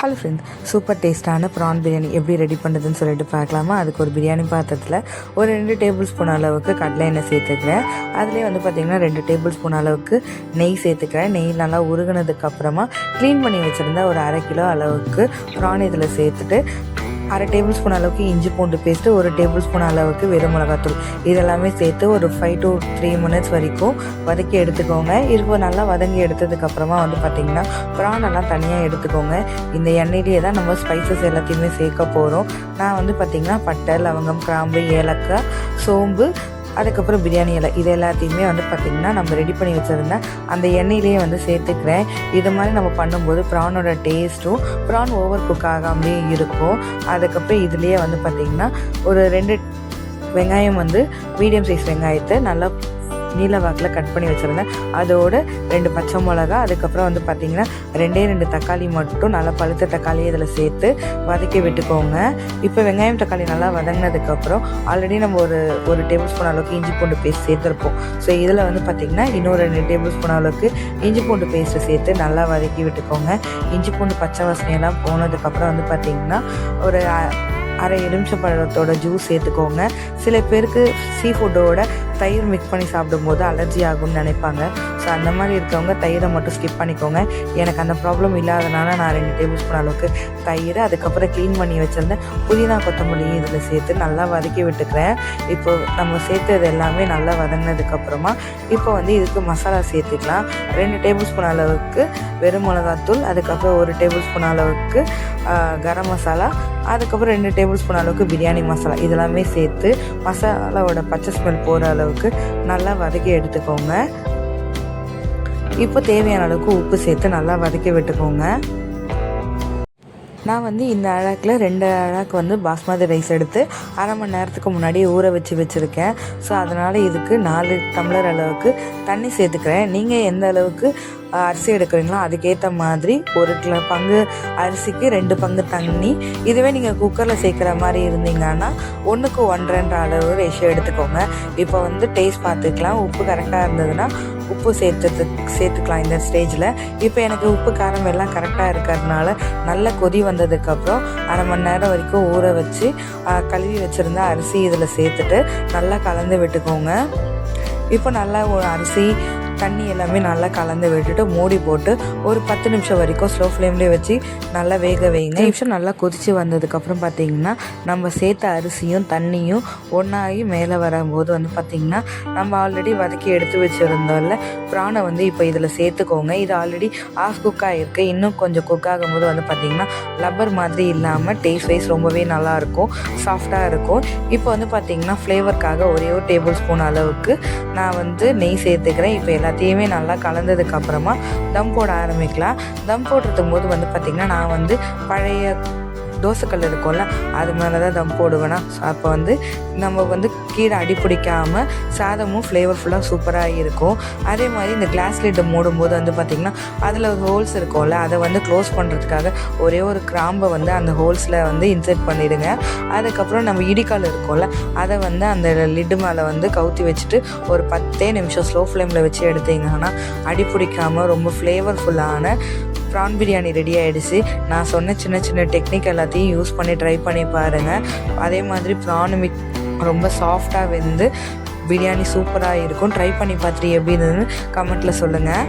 Hello friends, super டேஸ்ட்டான prawn biryani எப்படி ready பண்ணுறதுன்னு சொல்லிட்டு பார்க்கலாமா. அதுக்கு ஒரு பிரியாணி பாத்திரத்தில் ஒரு 2 டேபிள் ஸ்பூன் அளவுக்கு கடலை எண்ணெய் சேர்த்துக்கிறேன். அதுலேயே பார்த்திங்கன்னா 2 டேபிள் ஸ்பூன் அளவுக்கு நெய் சேர்த்துக்கிறேன். நெய் நல்லா உருகினதுக்கப்புறமா க்ளீன் பண்ணி வச்சுருந்தா ஒரு 1/2 கிலோ அளவுக்கு ப்ரான் இதில் சேர்த்துட்டு 1/2 டேபிள் ஸ்பூன் அளவுக்கு இஞ்சி பூண்டு பேஸ்ட்டு, 1 டேபிள் ஸ்பூன் அளவுக்கு வெறும் மிளகாத்தூள் இதெல்லாமே சேர்த்து ஒரு 5 to 3 minutes வரைக்கும் வதக்கி எடுத்துக்கோங்க. இப்போ நல்லா வதங்கி எடுத்ததுக்கப்புறமா பார்த்திங்கன்னா ப்ரான் எல்லாம் தனியாக எடுத்துக்கோங்க. இந்த எண்ணெயிலேயே தான் நம்ம ஸ்பைசஸ் எல்லாத்தையுமே சேர்க்க போகிறோம். நான் பார்த்திங்கன்னா பட்டை, லவங்கம், கிராம்பு, ஏலக்காய், சோம்பு, அதுக்கப்புறம் பிரியாணி இலை இது எல்லாத்தையுமே பார்த்திங்கன்னா நம்ம ரெடி பண்ணி வச்சுருந்தேன் அந்த எண்ணெயிலேயே சேர்த்துக்கிறேன். இது மாதிரி நம்ம பண்ணும்போது ப்ரானோட டேஸ்ட்டும் ப்ரான் ஓவர் குக் ஆகாமலே இருக்கும். அதுக்கப்புறம் இதுலேயே பார்த்திங்கன்னா ஒரு 2 வெங்காயம் மீடியம் சைஸ் வெங்காயத்தை நல்லா நீல வாக்கில் கட் பண்ணி வச்சுருந்தேன். அதோடு 2 பச்சை மிளகா, அதுக்கப்புறம் பார்த்திங்கன்னா 2 தக்காளி மட்டும் நல்லா பழுத்த தக்காளியை இதில் சேர்த்து வதக்கி விட்டுக்கோங்க. இப்போ வெங்காயம் தக்காளி நல்லா வதங்கினதுக்கப்புறம் ஆல்ரெடி நம்ம ஒரு டேபிள் ஸ்பூன் அளவுக்கு இஞ்சி பூண்டு பேஸ்ட் சேர்த்துருப்போம். ஸோ இதில் பார்த்திங்கன்னா இன்னொரு 2 டேபிள் ஸ்பூன் அளவுக்கு இஞ்சி பூண்டு பேஸ்ட்டை சேர்த்து நல்லா வதக்கி விட்டுக்கோங்க. இஞ்சி பூண்டு பச்சை வாசனையெல்லாம் போனதுக்கப்புறம் பார்த்திங்கன்னா ஒரு 1/2 எலுமிச்சம்பழத்தோட ஜூஸ் சேர்த்துக்கோங்க. சில பேருக்கு சீ ஃபுட்டோட தயிர் மிக்ஸ் பண்ணி சாப்பிடும்போது அலர்ஜி ஆகும்னு நினைப்பாங்க. ஸோ அந்த மாதிரி இருக்கவங்க தயிரை மட்டும் ஸ்கிப் பண்ணிக்கோங்க. எனக்கு அந்த ப்ராப்ளம் இல்லாதனால நான் 2 டேபிள் ஸ்பூன் அளவுக்கு தயிர், அதுக்கப்புறம் க்ளீன் பண்ணி வச்சுருந்தேன் புதினா கொத்தமல்லியும் இதில் சேர்த்து நல்லா வதக்கி விட்டுக்கிறேன். இப்போ நம்ம சேர்த்தது எல்லாமே நல்லா வதங்கினதுக்கப்புறமா இப்போ இதுக்கு மசாலா சேர்த்துக்கலாம். 2 டேபிள் ஸ்பூன் அளவுக்கு வெறும் மிளகாத்தூள், அதுக்கப்புறம் 1 டேபிள் ஸ்பூன் அளவுக்கு கரம் மசாலா, அதுக்கப்புறம் 2 டேபிள் ஸ்பூன் அளவுக்கு பிரியாணி மசாலா இதெல்லாமே சேர்த்து மசாலாவோட பச்சை ஸ்மெல் போகிற அளவுக்கு நல்லா வதக்கி எடுத்துக்கோங்க. இப்போ தேவையான அளவுக்கு உப்பு சேர்த்து நல்லா வதக்கி விட்டுக்கோங்க. நான் இந்த அழகில் 2 அழகு பாஸ்மதி ரைஸ் எடுத்து 1/2 மணி நேரத்துக்கு முன்னாடி ஊற வச்சுருக்கேன். ஸோ அதனால் இதுக்கு 4 டம்ளர் அளவுக்கு தண்ணி சேர்த்துக்கிறேன். நீங்கள் எந்த அளவுக்கு அரிசி எடுக்கிறீங்களோ அதுக்கேற்ற மாதிரி 1 பங்கு அரிசிக்கு 2 பங்கு தண்ணி. இதுவே நீங்கள் குக்கரில் சேர்க்குற மாதிரி இருந்தீங்கன்னா 1க்கு 1.5 அளவு ரேஷியோ எடுத்துக்கோங்க. இப்போ டேஸ்ட் பார்த்துக்கலாம். உப்பு கரெக்டாக இருந்ததுன்னா உப்பு சேர்த்துக்கலாம் இந்த ஸ்டேஜில். இப்போ எனக்கு உப்பு காரம் எல்லாம் கரெக்டாக இருக்கிறதுனால நல்ல கொதி வந்ததுக்கப்புறம் 1/2 மணி நேரம் வரைக்கும் ஊற வச்சு கழுவி வச்சுருந்த அரிசி இதில் சேர்த்துட்டு நல்லா கலந்து விட்டுக்கோங்க. இப்போ நல்லா ஒரு அரிசி தண்ணி எல்லாமே நல்லா கலந்து விட்டுட்டு மூடி போட்டு ஒரு 10 நிமிஷம் வரைக்கும் ஸ்லோ ஃப்ளேம்லேயே வச்சு நல்லா வேக வைங்க. நிமிஷம் நல்லா கொதித்து வந்ததுக்கப்புறம் பார்த்திங்கன்னா நம்ம சேர்த்த அரிசியும் தண்ணியும் ஒன்றாகி மேலே வரும்போது பார்த்திங்கன்னா நம்ம ஆல்ரெடி வதக்கி எடுத்து வச்சுருந்தோம்ல ப்ரானை இப்போ இதில் சேர்த்துக்கோங்க. இது ஆல்ரெடி ஆஃப் குக் ஆகிருக்கு. இன்னும் கொஞ்சம் குக் ஆகும்போது பார்த்திங்கன்னா லப்பர் மாதிரி இல்லாமல் டேஸ்ட் வைஸ் ரொம்பவே நல்லாயிருக்கும், சாஃப்டாக இருக்கும். இப்போ பார்த்திங்கன்னா ஃப்ளேவருக்காக ஒரே ஒரு டேபிள் ஸ்பூன் அளவுக்கு நான் நெய் சேர்த்துக்கிறேன். இப்போ எல்லாத்தையுமே நல்லா கலந்ததுக்கப்புறமா தம் போட ஆரம்பிக்கலாம். தம் போடுறதுக்கும் போது பார்த்திங்கன்னா நான் பழைய தோசைக்கல் இருக்கும்ல அது மேலே தான் தம் போடுவேன்னா. ஸோ அப்போ நம்ம கீழே அடி பிடிக்காமல் சாதமும் ஃப்ளேவர்ஃபுல்லாக சூப்பராக இருக்கும். அதே மாதிரி இந்த கிளாஸ் லிட்டை மூடும்போது பார்த்திங்கன்னா அதில் ஹோல்ஸ் இருக்கும்ல அதை க்ளோஸ் பண்ணுறதுக்காக ஒரே ஒரு கிராம்பை அந்த ஹோல்ஸில் இன்சர்ட் பண்ணிவிடுங்க. அதுக்கப்புறம் நம்ம இடிக்கால் இருக்கும்ல அதை அந்த லிட்டு மேலே கவுத்தி வச்சுட்டு ஒரு 10 நிமிஷம் ஸ்லோ ஃப்ளேமில் வச்சு எடுத்தீங்கன்னா அடி பிடிக்காமல் ரொம்ப ஃப்ளேவர்ஃபுல்லான ப்ரான் பிரியாணி ரெடி ஆகிடுச்சு. நான் சொன்ன சின்ன சின்ன டெக்னிக் எல்லாத்தையும் யூஸ் பண்ணி ட்ரை பண்ணி பாருங்கள். அதே மாதிரி ப்ரான் ரொம்ப சாஃப்டாக பிரியாணி சூப்பராக இருக்கும். ட்ரை பண்ணி பார்த்துட்டு எப்படி இருந்ததுன்னு கமெண்ட்டில் சொல்லுங்கள்.